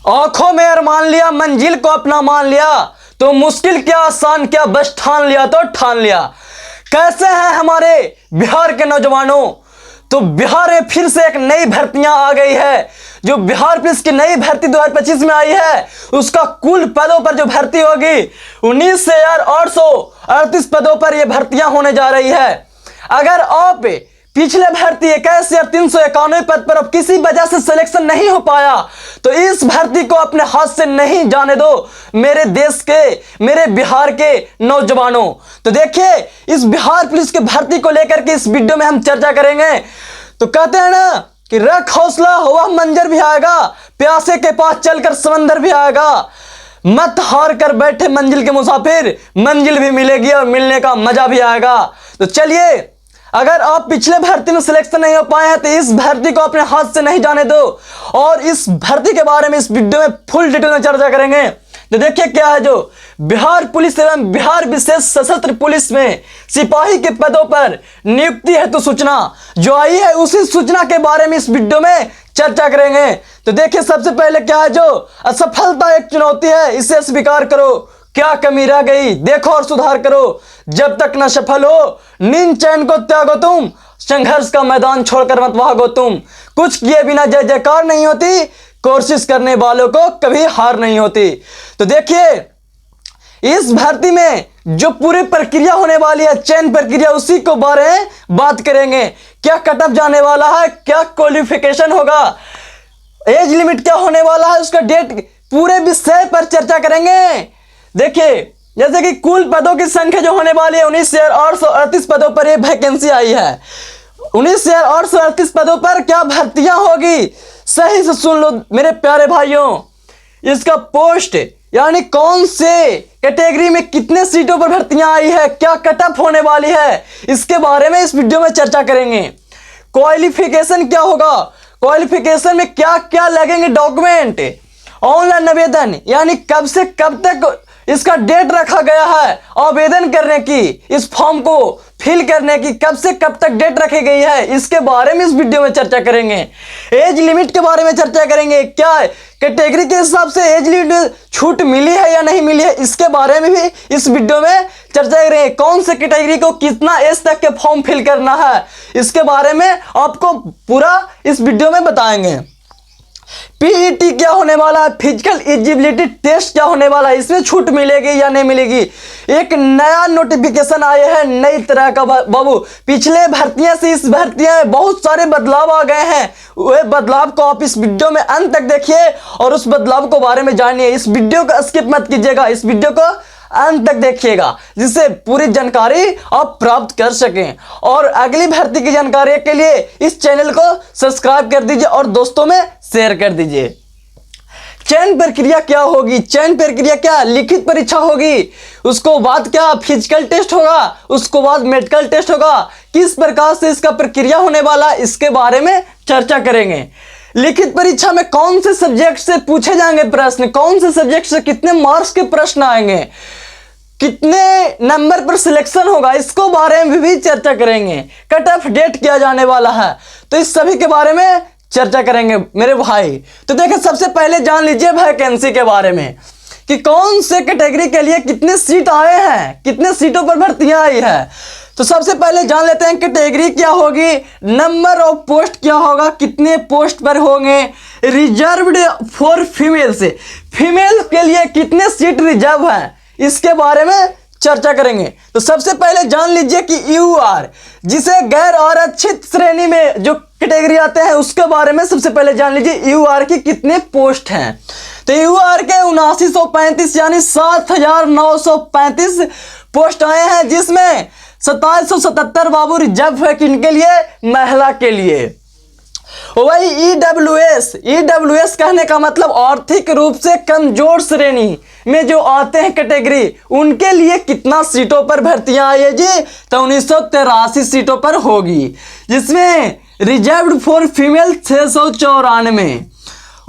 आंखों में अरमान लिया, मंजिल को अपना मान लिया, तो मुश्किल क्या आसान क्या बस ठान लिया तो ठान लिया। कैसे हैं हमारे बिहार के नौजवानों? तो बिहार में फिर से एक नई भर्तियां आ गई है। जो बिहार पुलिस की नई भर्ती 2025 में आई है, उसका कुल पदों पर जो भर्ती होगी 19,838 पदों पर यह भर्तियां होने जा रही है। अगर आप पिछले भर्ती 21,391 पद पर अब किसी वजह से सिलेक्शन नहीं हो पाया, तो इस भर्ती को अपने हाथ से नहीं जाने दो मेरे देश के, मेरे बिहार के नौजवानों। तो देखिए, इस बिहार पुलिस की भर्ती को लेकर के इस वीडियो में हम चर्चा करेंगे। तो कहते हैं ना कि रख हौसला, हुआ मंजर भी आएगा, प्यासे के पास चलकर समंदर भी आएगा। मत हार कर बैठे मंजिल के मुसाफिर, मंजिल भी मिलेगी और मिलने का मजा भी आएगा। तो चलिए, अगर आप पिछले भर्ती में सिलेक्शन नहीं हो पाए हैं, तो इस भर्ती को अपने हाथ से नहीं जाने दो, और इस भर्ती के बारे में इस वीडियो में फुल डिटेल में चर्चा करेंगे। तो देखिए क्या है, जो बिहार पुलिस एवं बिहार विशेष सशस्त्र पुलिस में सिपाही के पदों पर नियुक्ति हेतु सूचना जो आई है, उसी सूचना के बारे में इस वीडियो में चर्चा करेंगे। तो देखिए, सबसे पहले क्या है, जो असफलता एक चुनौती है, इसे स्वीकार करो। क्या कमी रह गई देखो और सुधार करो, जब तक न सफल हो नींद चैन को त्यागो तुम, संघर्ष का मैदान छोड़कर मत भागो तुम। कुछ किए बिना जय जयकार नहीं होती, कोशिश करने वालों को कभी हार नहीं होती। तो देखिए, इस भर्ती में जो पूरी प्रक्रिया होने वाली है, चयन प्रक्रिया, उसी को बारे में बात करेंगे। क्या कटअप जाने वाला है, क्या क्वालिफिकेशन होगा, एज लिमिट क्या होने वाला है, उसका डेट, पूरे विषय पर चर्चा करेंगे। देखिए, जैसे कि कुल पदों की संख्या जो होने वाली है 19,838 पदों पर यह वैकेंसी आई है। 19,838 पदों पर क्या भर्तियां होगी, सही से सुन लो मेरे प्यारे भाइयों। इसका पोस्ट यानी कौन से कैटेगरी में कितने सीटों पर भर्तियां आई है, क्या कटअप होने वाली है, इसके बारे में इस वीडियो में चर्चा करेंगे। क्वालिफिकेशन क्या होगा, क्वालिफिकेशन में क्या क्या लगेंगे डॉक्यूमेंट, ऑनलाइन आवेदन यानी कब से कब तक इसका डेट रखा गया है आवेदन करने की, इस फॉर्म को फिल करने की कब से कब तक डेट रखी गई है, इसके बारे में इस वीडियो में चर्चा करेंगे। एज लिमिट के बारे में चर्चा करेंगे, क्या कैटेगरी के हिसाब से एज लिमिट छूट मिली है या नहीं मिली है, इसके बारे में भी इस वीडियो में चर्चा करेंगे। कौन से कैटेगरी को कितना एज तक के फॉर्म फिल करना है, इसके बारे में आपको पूरा इस वीडियो में बताएंगे। पीईटी क्या होने वाला है, फिजिकल एलिजिबिलिटी टेस्ट क्या होने वाला है, इसमें छूट मिलेगी या नहीं मिलेगी। एक नया नोटिफिकेशन आया है नई तरह का बाबू, पिछले भर्तियां से इस भर्तियां में बहुत सारे बदलाव आ गए हैं। वह बदलाव को आप इस वीडियो में अंत तक देखिए और उस बदलाव के बारे में जानिए। इस वीडियो को स्किप मत कीजिएगा, इस वीडियो को अंत तक देखिएगा, जिससे पूरी जानकारी आप प्राप्त कर सकें। और अगली भर्ती की जानकारी के लिए इस चैनल को सब्सक्राइब कर दीजिए और दोस्तों में शेयर कर दीजिए। चयन प्रक्रिया क्या होगी, चयन प्रक्रिया क्या, लिखित परीक्षा होगी, उसको बाद क्या फिजिकल टेस्ट होगा, उसको बाद मेडिकल टेस्ट होगा, किस प्रकार से इसका प्रक्रिया होने वाला, इसके बारे में चर्चा करेंगे। लिखित परीक्षा में कौन से सब्जेक्ट से पूछे जाएंगे प्रश्न, कौन से सब्जेक्ट से कितने मार्क्स के प्रश्न आएंगे, कितने नंबर पर सिलेक्शन होगा, इसको बारे में भी चर्चा करेंगे। कट ऑफ डेट किया जाने वाला है, तो इस सभी के बारे में चर्चा करेंगे मेरे भाई। तो देखिए, सबसे पहले जान लीजिए वैकेंसी के बारे में कि कौन से कैटेगरी के लिए कितने सीट आए हैं, कितने सीटों पर भर्तियां आई है। तो सबसे पहले जान लेते हैं कैटेगरी क्या होगी, नंबर ऑफ पोस्ट क्या होगा, कितने पोस्ट पर होंगे, रिजर्व्ड फॉर फीमेल से, फीमेल के लिए कितने सीट रिजर्व हैं, इसके बारे में चर्चा करेंगे। तो सबसे पहले जान लीजिए कि यूआर, जिसे गैर आरक्षित श्रेणी में जो कैटेगरी आते हैं, उसके बारे में सबसे पहले जान लीजिए यूआर की कितने पोस्ट हैं। तो यूआर के 7935 यानी 7,935 पोस्ट आए हैं, जिसमें 2777 बाबू रिजर्व है किनके लिए, महिला के लिए। वही ईडब्ल्यूएस कहने का मतलब आर्थिक रूप से कमजोर श्रेणी में जो आते हैं कैटेगरी, उनके लिए कितना सीटों पर भर्तियां आई है जी, तो 1983 सीटों पर होगी, जिसमें रिजर्व्ड फॉर फीमेल 694।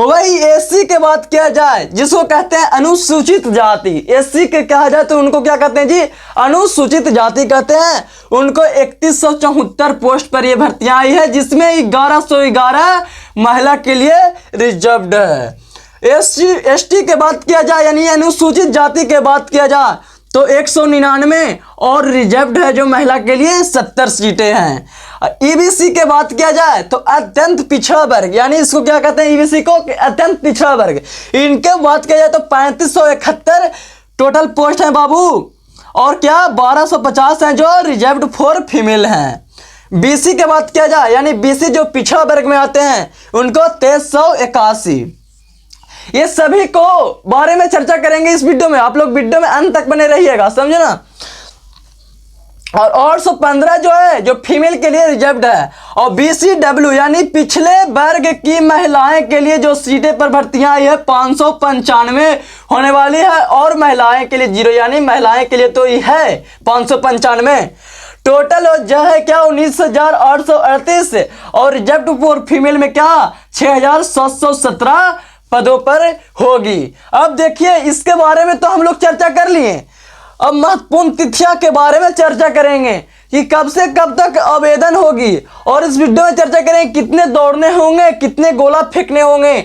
वही एससी के बात किया जाए, जिसको कहते हैं अनुसूचित जाति, एससी के कहा जाए तो उनको क्या कहते हैं जी, अनुसूचित जाति कहते हैं। उनको 3174 पोस्ट पर यह भर्तियां आई है, जिसमें 1111 महिला के लिए रिजर्व्ड है। SC/ST के बात किया जाए यानी अनुसूचित जाति के बात किया जाए तो 199 और रिजर्व्ड है जो महिला के लिए 70 सीटें हैं। EBC के बात किया जाए तो अत्यंत पिछड़ा वर्ग यानी इसको क्या कहते हैं EBC को, अत्यंत पिछड़ा वर्ग। इनके बात किया जाए तो 3571 टोटल पोस्ट हैं बाबू, और क्या 1250 हैं जो रिजर्व्ड फॉर फीमेल हैं। BC के बात किया जाए यानी BC जो पिछड़ा वर्ग में आते हैं उनको 2381। ये सभी को बारे में चर्चा करेंगे इस वीडियो में, आप लोग वीडियो में अंत तक बने रहिएगा, समझे ना। और 815 जो है जो फीमेल के लिए रिजर्व्ड है, और BCW यानी पिछले वर्ग की महिलाएं के लिए जो सीटें पर भर्तियां आई है 595 होने वाली है, और महिलाएं के लिए 0 यानी महिलाएं के लिए तो ये है 595। टोटल जो है क्या 19,838 और रिजर्व्ड फॉर फीमेल में क्या 6,717 पदों पर होगी। अब देखिए इसके बारे में तो हम लोग चर्चा कर लिए, अब महत्वपूर्ण तिथियां के बारे में चर्चा करेंगे कि कब से कब तक आवेदन होगी, और इस वीडियो में चर्चा करेंगे कितने दौड़ने होंगे, कितने गोला फेंकने होंगे,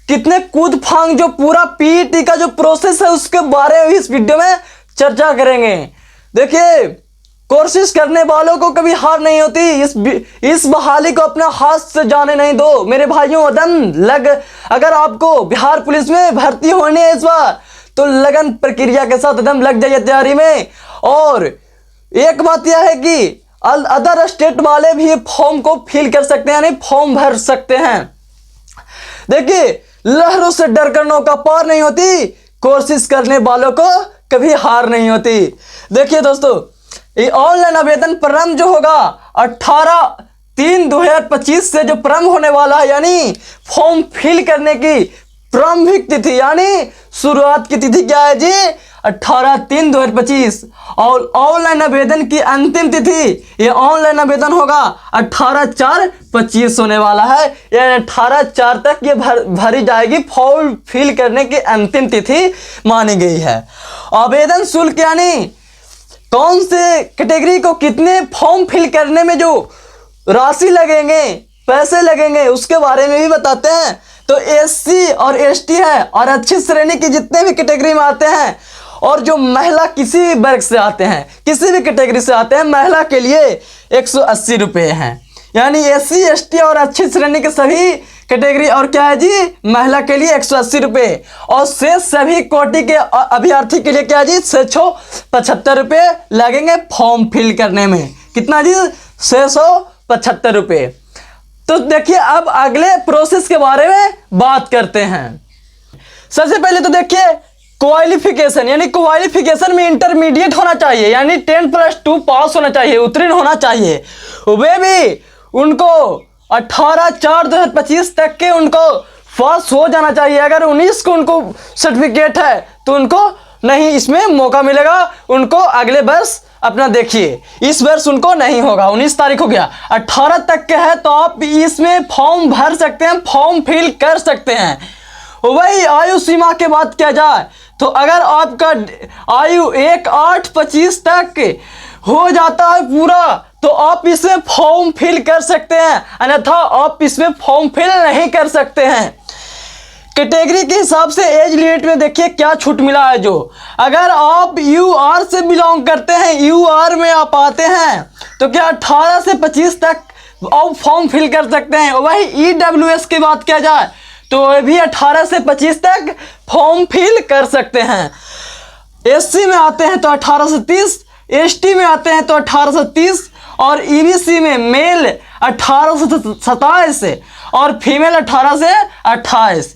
कितने कूद फांग, जो पूरा PET का जो प्रोसेस है उसके बारे में भी इस वीडियो में चर्चा करेंगे। देखिए कोशिश करने वालों को कभी हार नहीं होती, इस बहाली को अपना हाथ से जाने नहीं दो मेरे भाइयों। अगर आपको बिहार पुलिस में भर्ती होनी है इस बार तो लगन प्रक्रिया के साथ एकदम लग जाइए तैयारी में। और एक बात यह है कि अदर स्टेट वाले भी फॉर्म को फिल कर सकते हैं यानी फॉर्म भर सकते हैं। देखिए लहरों से डर कर नौका पार नहीं होती, कोशिश करने वालों को कभी हार नहीं होती। देखिए दोस्तों ये ऑनलाइन आवेदन प्रारंभ जो होगा 18/3/2025 से जो प्रारंभ होने वाला है, यानी फॉर्म फिल करने की प्रारंभिक तिथि यानी शुरुआत की तिथि क्या है जी 18/3/2025, और ऑनलाइन आवेदन की अंतिम तिथि ये ऑनलाइन आवेदन होगा 18/4/25 होने वाला है, यानी 18/4 तक ये भरी जाएगी। फॉर्म फिल करने की अंतिम तिथि मानी गई है। आवेदन शुल्क यानी कौन से कैटेगरी को कितने फॉर्म फिल करने में जो राशि लगेंगे, पैसे लगेंगे, उसके बारे में भी बताते हैं। तो SC और ST है और अच्छी श्रेणी की जितने भी कैटेगरी में आते हैं, और जो महिला किसी भी वर्ग से आते हैं, किसी भी कैटेगरी से आते हैं, महिला के लिए 180 रुपये हैं। यानी SC ST और अच्छी श्रेणी के सभी कैटेगरी और क्या है जी महिला के लिए 180 रुपये, और शेष सभी कोटि के अभ्यर्थी के लिए क्या जी 675 रुपये लगेंगे फॉर्म फिल करने में। कितना जी 675 रुपये। तो देखिए अब अगले प्रोसेस के बारे में बात करते हैं। सबसे पहले तो देखिए क्वालिफिकेशन, यानी क्वालिफिकेशन में इंटरमीडिएट होना चाहिए, यानी 10+2 पास होना चाहिए, उत्तीर्ण होना चाहिए। वे भी उनको 18/4/2025 तक के उनको पास हो जाना चाहिए। अगर 19 को उनको सर्टिफिकेट है तो उनको नहीं इसमें मौका मिलेगा, उनको अगले वर्ष अपना देखिए, इस वर्ष उनको नहीं होगा। 19 तारीख हो गया, 18 तक के है तो आप इसमें फॉर्म भर सकते हैं, फॉर्म फिल कर सकते हैं। वही आयु सीमा के बात किया जाए तो अगर आपका आयु 1/8/25 तक हो जाता है पूरा तो आप इसमें फॉर्म फिल कर सकते हैं, अन्यथा आप इसमें फॉर्म फिल नहीं कर सकते हैं। कैटेगरी के हिसाब से एज लिमिट में देखिए क्या छूट मिला है। जो अगर आप UR से बिलोंग करते हैं, UR में आप आते हैं तो क्या 18 से 25 तक आप फॉर्म फिल कर सकते हैं। वही EWS की बात किया जाए तो वह भी 18 से 25 तक फॉर्म फिल कर सकते हैं। SC में आते हैं तो 18 से 30, ST में आते हैं तो 18 से 30, और EBC में मेल 18 से 27 और फीमेल 18 से 28।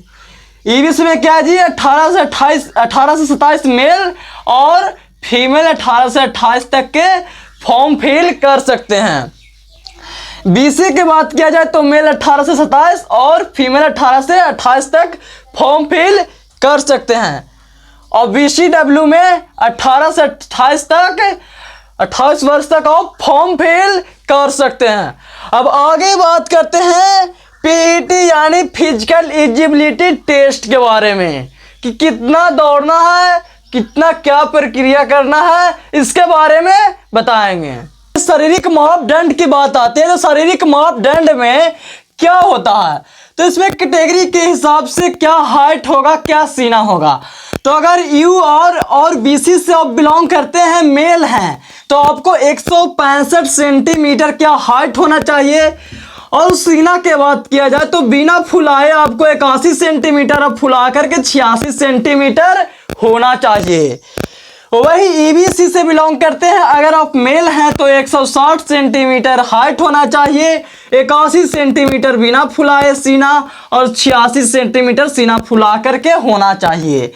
EBC में क्या है जी 18 से 28, 18 से 27 मेल और फीमेल 18 से 28 तक के फॉर्म फिल कर सकते हैं। BC की बात किया जाए तो मेल 18 से 27 और फीमेल 18 से 28 तक फॉर्म फिल कर सकते हैं। और BCW में 18 से 28 तक 28 वर्ष तक आप फॉर्म फिल कर सकते हैं। अब आगे बात करते हैं PET यानी फिजिकल एलिजिबिलिटी टेस्ट के बारे में कि कितना दौड़ना है, कितना क्या प्रक्रिया करना है, इसके बारे में बताएंगे। शारीरिक मापदंड की बात आती है तो शारीरिक मापदंड में क्या होता है तो तो इसमें कैटेगरी के हिसाब से क्या हाइट होगा, क्या सीना होगा। तो अगर यू और बीसी से आप बिलोंग करते हैं, मेल हैं, तो आपको 165 सेंटीमीटर क्या हाइट होना चाहिए। और सीना के बात किया जाए तो बिना फुलाए आपको 81 सेंटीमीटर, अब फुला करके 86 सेंटीमीटर होना चाहिए। वही ईबीसी से बिलोंग करते हैं, अगर आप मेल हैं तो 160 सेंटीमीटर हाइट होना चाहिए, 81 सेंटीमीटर बिना फुलाए सीना और 86 सेंटीमीटर सीना फुला करके होना चाहिए।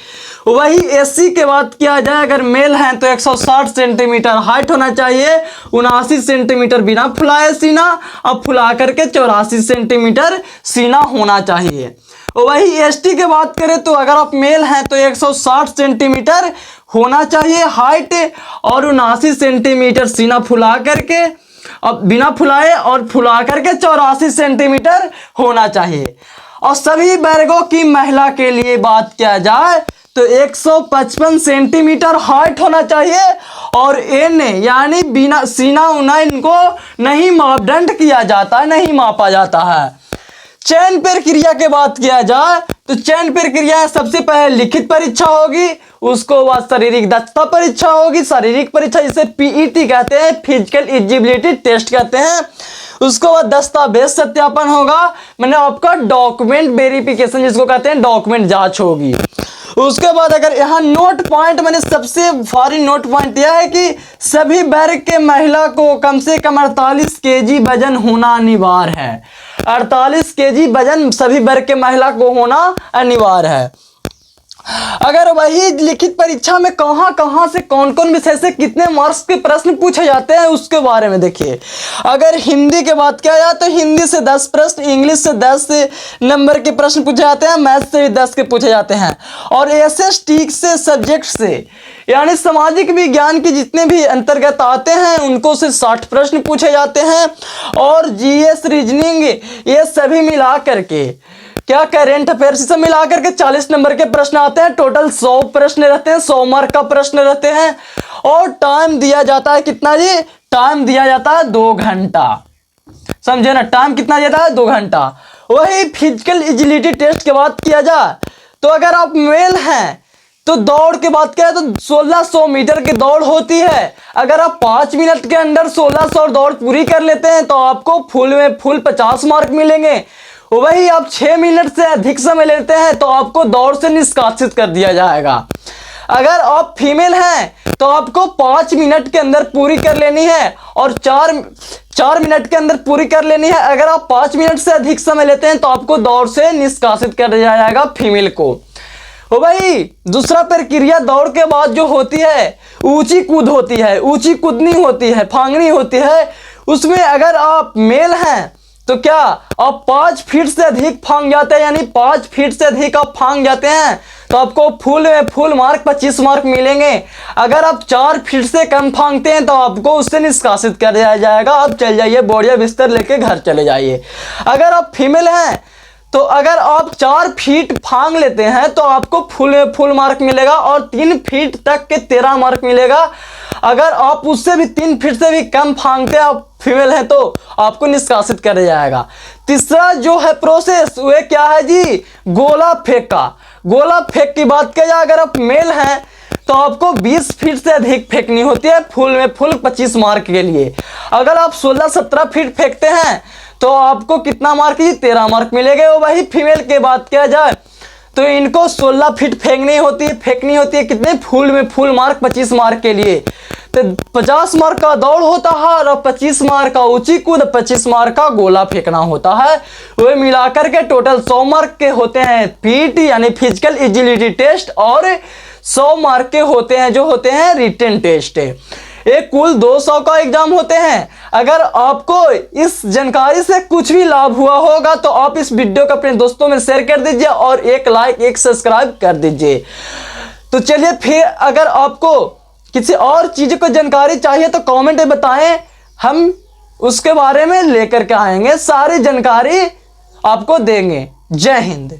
वही एससी के बात किया जाए, अगर मेल हैं तो 160 सेंटीमीटर हाइट होना चाहिए, 79 सेंटीमीटर बिना फुलाए सीना, अब फुला करके 84 सेंटीमीटर सीना होना चाहिए। वही एसटी की बात करें तो अगर आप मेल हैं तो 160 सेंटीमीटर होना चाहिए हाइट और 79 सेंटीमीटर सीना फुला करके, अब बिना फुलाए और फुला करके 84 सेंटीमीटर होना चाहिए। और सभी वर्गों की महिला के लिए बात किया जाए तो 155 सेंटीमीटर हाइट होना चाहिए और एन यानी बिना सीना उना इनको नहीं मापदंड किया जाता है, नहीं मापा जाता है। चयन प्रक्रिया के बात किया जाए तो चयन प्रक्रिया सबसे पहले लिखित परीक्षा होगी, उसको बाद शारीरिक दक्षता परीक्षा होगी, शारीरिक परीक्षा जिसे पीईटी कहते हैं, फिजिकल एलिजिबिलिटी टेस्ट कहते हैं। उसको बाद दस्तावेज सत्यापन होगा, मैंने आपका डॉक्यूमेंट वेरिफिकेशन जिसको कहते हैं डॉक्यूमेंट जांच होगी। उसके बाद अगर यहाँ नोट पॉइंट, मैंने सबसे भारी नोट पॉइंट यह है कि सभी वर्ग के महिला को कम से कम 48 केजी वजन होना अनिवार्य है। 48 केजी वजन सभी वर्ग के महिला को होना अनिवार्य है। अगर वही लिखित परीक्षा में कहां से कौन कौन विषय से कितने मार्क्स के प्रश्न पूछे जाते हैं उसके बारे में देखिए। अगर हिंदी की बात किया जाए तो हिंदी से 10 प्रश्न, इंग्लिश से 10 नंबर के प्रश्न पूछे जाते हैं, मैथ से भी 10 के पूछे जाते हैं। और एसएसटी से सब्जेक्ट से यानी सामाजिक विज्ञान के जितने भी अंतर्गत आते हैं उनको से 60 प्रश्न पूछे जाते हैं। और जीएस, रीजनिंग, ये सभी मिला करके क्या करेंट अफेयर्स से मिला करके 40 नंबर के प्रश्न आते हैं। टोटल 100 प्रश्न रहते हैं, 100 मार्क का प्रश्न रहते हैं। और टाइम दिया जाता है कितना जी? टाइम दिया जाता है 2 घंटा, समझे ना? टाइम कितना दिया जाता है? 2 घंटा। वही फिजिकल एजिलिटी टेस्ट की बात किया जाए तो अगर आप मेल हैं तो दौड़ की बात किया तो 1600 मीटर की दौड़ होती है। अगर आप 5 मिनट के अंदर 1600 दौड़ पूरी कर लेते हैं तो आपको फुल में फुल 50 मार्क मिलेंगे। वही आप 6 मिनट से अधिक समय लेते हैं तो आपको दौड़ से निष्कासित कर दिया जाएगा। अगर आप फीमेल हैं तो आपको 5 मिनट के अंदर पूरी कर लेनी है और 4 मिनट के अंदर पूरी कर लेनी है। अगर आप 5 मिनट से अधिक समय लेते हैं तो आपको दौड़ से निष्कासित कर दिया जाएगा फीमेल को। भाई दूसरा प्रक्रिया दौड़ के बाद जो होती है ऊंची कूद होती है, ऊंची कूदनी होती है, फांगनी होती है। उसमें अगर आप मेल हैं तो क्या आप 5 फीट से अधिक फांग जाते हैं, यानी 5 फीट से अधिक आप फांग जाते हैं तो आपको फुल मार्क 25 मार्क मिलेंगे। अगर आप 4 फीट से कम फांगते हैं तो आपको उससे निष्कासित कर दिया जाएगा, आप चल जाइए बोरिया बिस्तर लेके घर चले जाइए। अगर आप फीमेल हैं तो अगर आप 4 फीट फांग लेते हैं तो आपको फुल मार्क मिलेगा और 3 फीट तक के 13 मार्क मिलेगा। अगर आप उससे भी 3 फीट से भी कम फांगते हैं, आप फीमेल हैं, तो आपको निष्कासित कर दिया जाएगा। तीसरा जो है प्रोसेस वह क्या है जी? गोला फेंक का। गोला फेंक की बात किया जाए अगर आप मेल हैं तो आपको 20 फीट से अधिक फेंकनी होती है फुल में फुल 25 मार्क के लिए। अगर आप 16-17 फीट फेंकते हैं तो आपको कितना मार्क जी? 13 मार्क मिलेंगे। वही फीमेल की बात किया जाए तो इनको 16 फीट फेंकनी होती है कितने? फुल में फुल मार्क 25 मार्क के लिए। तो 50 मार्क का दौड़ होता है और 25 मार्क का ऊंची कूद, 25 मार्क का गोला फेंकना होता है। वे मिलाकर के टोटल 100 मार्क के होते हैं पीटी यानी फिजिकल एजिलिटी टेस्ट और 100 मार्क के होते हैं जो होते हैं रिटन टेस्ट। एक कुल 200 का एग्जाम होते हैं। अगर आपको इस जानकारी से कुछ भी लाभ हुआ होगा तो आप इस वीडियो को अपने दोस्तों में शेयर कर दीजिए और एक लाइक, एक सब्सक्राइब कर दीजिए। तो चलिए फिर अगर आपको किसी और चीज को जानकारी चाहिए तो कमेंट में बताएं, हम उसके बारे में लेकर के आएंगे, सारी जानकारी आपको देंगे। जय हिंद।